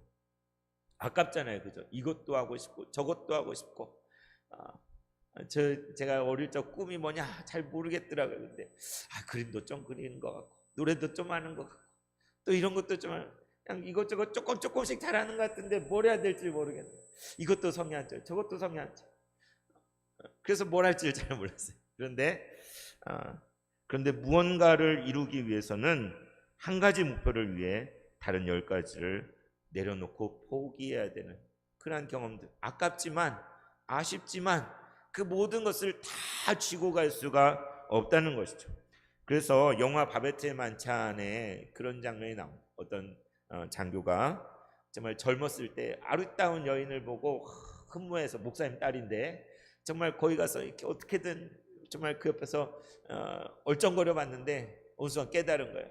아깝잖아요, 그죠? 이것도 하고 싶고 저것도 하고 싶고. 제가 어릴 적 꿈이 뭐냐 잘 모르겠더라고요. 근데 그림도 좀 그리는 것 같고 노래도 좀 하는 것 같고 또 이런 것도 좀 그냥 이것저것 조금씩 잘하는 것 같은데 뭘 해야 될지 모르겠네요. 이것도 성에 안 쪄요, 저것도 성에 안 쪄요. 그래서 뭘 할지 잘 몰랐어요. 그런데 무언가를 이루기 위해서는 한 가지 목표를 위해 다른 10가지를 내려놓고 포기해야 되는 그러한 경험들, 아깝지만 아쉽지만 그 모든 것을 다 쥐고 갈 수가 없다는 것이죠. 그래서 영화 바베트의 만찬에 그런 장면이 나옵니다. 어떤 장교가 정말 젊었을 때 아름다운 여인을 보고 흠모해서, 목사님 딸인데 정말 거기 가서 이렇게 어떻게든 정말 그 옆에서 얼쩡거려 봤는데 어느 순간 깨달은 거예요.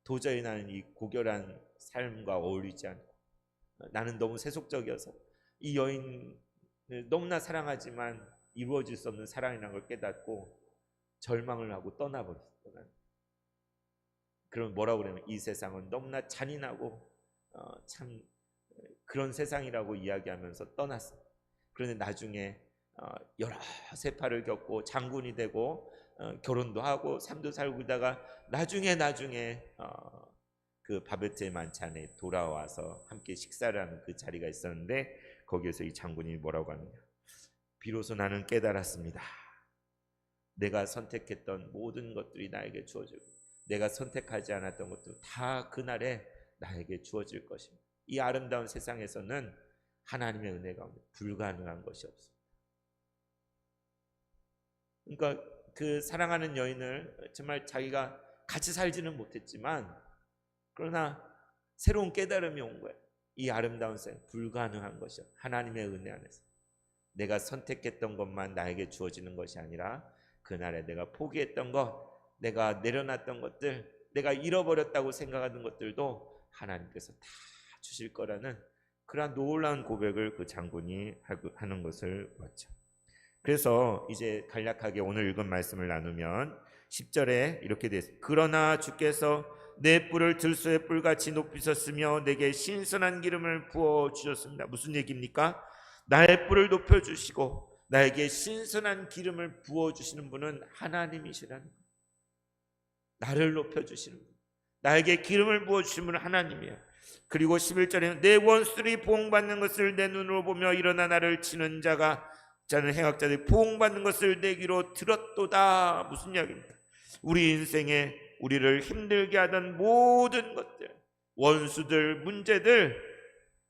도저히 나는 이 고결한 삶과 어울리지 않고, 나는 너무 세속적이어서 이 여인을 너무나 사랑하지만 이루어질 수 없는 사랑이라는 걸 깨닫고 절망을 하고 떠나버렸어요. 그럼 뭐라고 그러냐면 이 세상은 너무나 잔인하고 참 그런 세상이라고 이야기하면서 떠났어요. 그런데 나중에 여러 세파를 겪고 장군이 되고 결혼도 하고 삶도 살고 있다가 나중에 그 바베트의 만찬에 돌아와서 함께 식사를 하는 그 자리가 있었는데 거기에서 이 장군이 뭐라고 하느냐, 비로소 나는 깨달았습니다. 내가 선택했던 모든 것들이 나에게 주어지고 내가 선택하지 않았던 것도 다 그날에 나에게 주어질 것입니다. 이 아름다운 세상에서는 하나님의 은혜 가운데 불가능한 것이 없습니다. 그러니까 그 사랑하는 여인을 정말 자기가 같이 살지는 못했지만 그러나 새로운 깨달음이 온 거예요. 이 아름다운 세상 불가능한 것이요, 하나님의 은혜 안에서 내가 선택했던 것만 나에게 주어지는 것이 아니라 그날에 내가 포기했던 것, 내가 내려놨던 것들, 내가 잃어버렸다고 생각하는 것들도 하나님께서 다 주실 거라는 그러한 놀라운 고백을 그 장군이 하는 것을 봤죠. 그래서 이제 간략하게 오늘 읽은 말씀을 나누면 10절에 이렇게 되어 있습니다. 그러나 주께서 내 뿔을 들소의 뿔같이 높이셨으며 내게 신선한 기름을 부어 주셨습니다. 무슨 얘기입니까? 나의 뿔을 높여주시고 나에게 신선한 기름을 부어주시는 분은 하나님이시라는 거예요. 나를 높여주시는 분, 나에게 기름을 부어주시는 분은 하나님이에요. 그리고 11절에는 내 원수들이 보응받는 것을 내 눈으로 보며 일어나 나를 치는 자는 행악자들이 보응받는 것을 내 귀로 들었도다. 무슨 이야기입니까? 우리 인생에 우리를 힘들게 하던 모든 것들, 원수들, 문제들,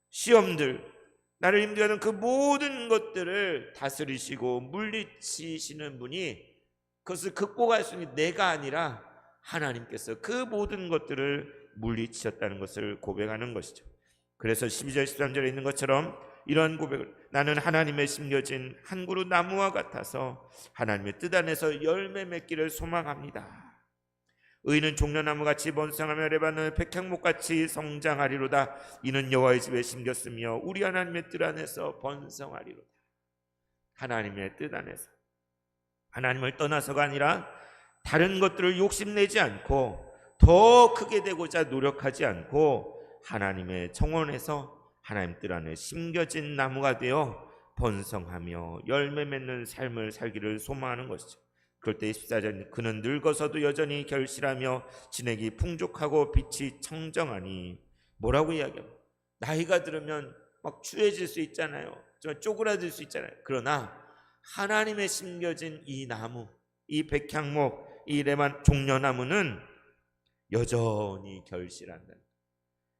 시험들, 나를 힘들게 하던 그 모든 것들을 다스리시고 물리치시는 분이, 그것을 극복할 수 있는 내가 아니라 하나님께서 그 모든 것들을 물리치셨다는 것을 고백하는 것이죠. 그래서 12절 13절에 있는 것처럼 이러한 고백을, 나는 하나님의 심겨진 한 그루 나무와 같아서 하나님의 뜻 안에서 열매 맺기를 소망합니다. 의인은 종려나무같이 번성하며 레바논의 백향목같이 성장하리로다. 이는 여호와의 집에 심겼으며 우리 하나님의 뜻 안에서 번성하리로다. 하나님의 뜻 안에서, 하나님을 떠나서가 아니라 다른 것들을 욕심내지 않고 더 크게 되고자 노력하지 않고 하나님의 정원에서 하나님 뜻 안에 심겨진 나무가 되어 번성하며 열매 맺는 삶을 살기를 소망하는 것이죠. 그럴 때 14절, 그는 늙어서도 여전히 결실하며 진액이 풍족하고 빛이 청정하니. 뭐라고 이야기합니까? 나이가 들으면 막 추해질 수 있잖아요. 좀 쪼그라들 수 있잖아요. 그러나 하나님의 심겨진 이 나무, 이 백향목, 이 레만 종려나무는 여전히 결실한다.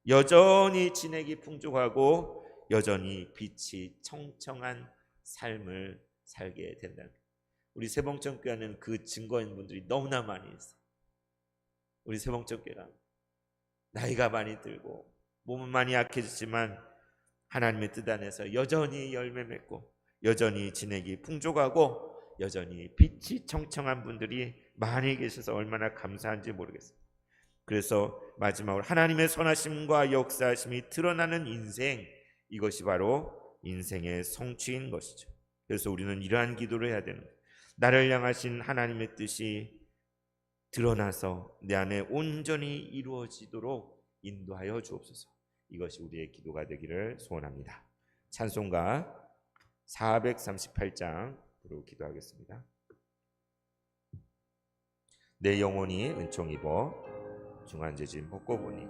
여전히 진액이 풍족하고 여전히 빛이 청청한 삶을 살게 된다. 우리 세봉천교회는 그 증거인 분들이 너무나 많이 있어요. 우리 세봉천교회가 나이가 많이 들고 몸은 많이 약해졌지만 하나님의 뜻 안에서 여전히 열매 맺고 여전히 진액이 풍족하고 여전히 빛이 청청한 분들이 많이 계셔서 얼마나 감사한지 모르겠어요. 그래서 마지막으로 하나님의 선하심과 역사하심이 드러나는 인생, 이것이 바로 인생의 성취인 것이죠. 그래서 우리는 이러한 기도를 해야 되는 거예요. 나를 향하신 하나님의 뜻이 드러나서 내 안에 온전히 이루어지도록 인도하여 주옵소서. 이것이 우리의 기도가 되기를 소원합니다. 찬송가 438장으로 기도하겠습니다. 내 영혼이 은총 입어 중한죄짐 벗고 보니.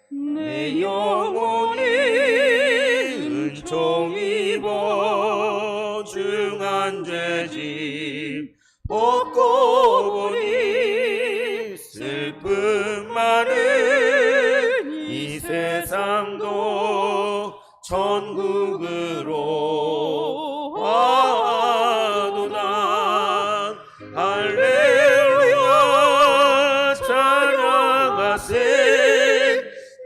내 영혼이 은총 입어 중한죄짐 벗고 보니 슬픔 많은 이 세상도 천국으로 와도다. 할렐루야 찬양하세.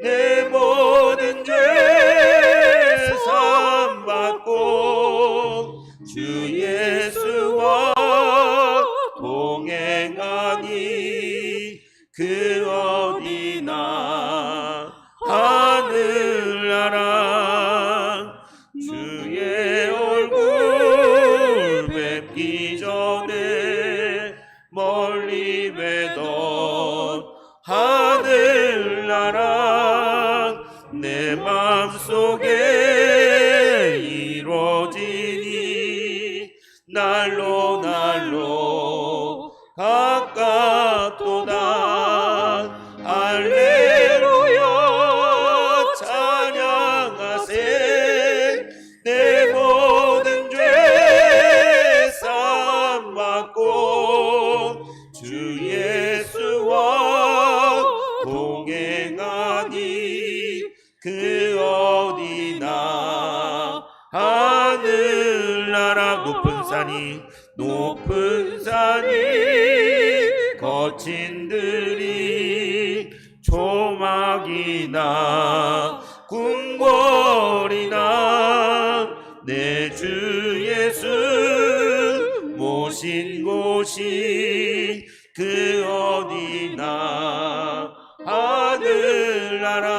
내 모든 죄 사함 받고 주 예수와 동행하니 그 어디나 하늘나라. 주의 얼굴 뵙기 전에 멀리 뵈던 하늘나라 내 맘속에 이루어지니 날로 날로 가깝도다. 할렐루야 찬양하세. 내 모든 죄 사함 받고 주 예수와 동행하니 그 어디나 하늘나라. 높은 산이 거친 들이 조막이나 궁궐이나 내 주 예수 모신 곳이 그 어디나 하늘나라.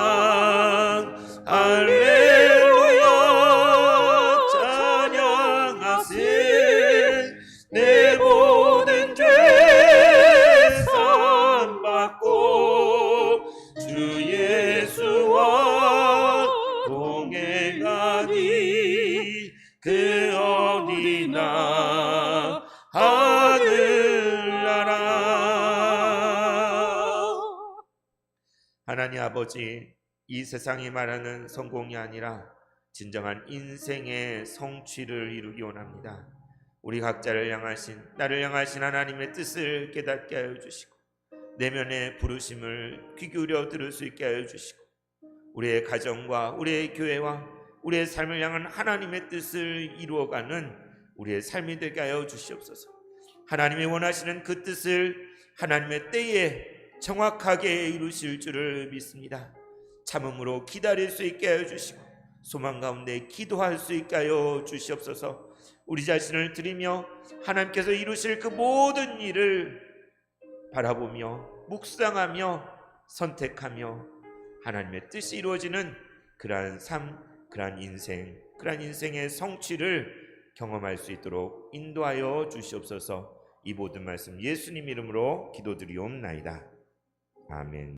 할렐루야 찬양하세. 내 모든 죄 사함 받고 주 예수와 동행하니 그 어디나 하늘나라. 하나님 아버지, 이 세상이 말하는 성공이 아니라 진정한 인생의 성취를 이루기 원합니다. 우리 각자를 향하신, 나를 향하신 하나님의 뜻을 깨닫게 하여 주시고 내면의 부르심을 귀 기울여 들을 수 있게 하여 주시고 우리의 가정과 우리의 교회와 우리의 삶을 향한 하나님의 뜻을 이루어가는 우리의 삶이 되게 하여 주시옵소서. 하나님이 원하시는 그 뜻을 하나님의 때에 정확하게 이루실 줄을 믿습니다. 참음으로 기다릴 수 있게 하여 주시고 소망 가운데 기도할 수 있게 하여 주시옵소서. 우리 자신을 드리며 하나님께서 이루실 그 모든 일을 바라보며 묵상하며 선택하며 하나님의 뜻이 이루어지는 그러한 삶, 그러한 인생, 그러한 인생의 성취를 경험할 수 있도록 인도하여 주시옵소서. 이 모든 말씀 예수님 이름으로 기도드리옵나이다. 아멘.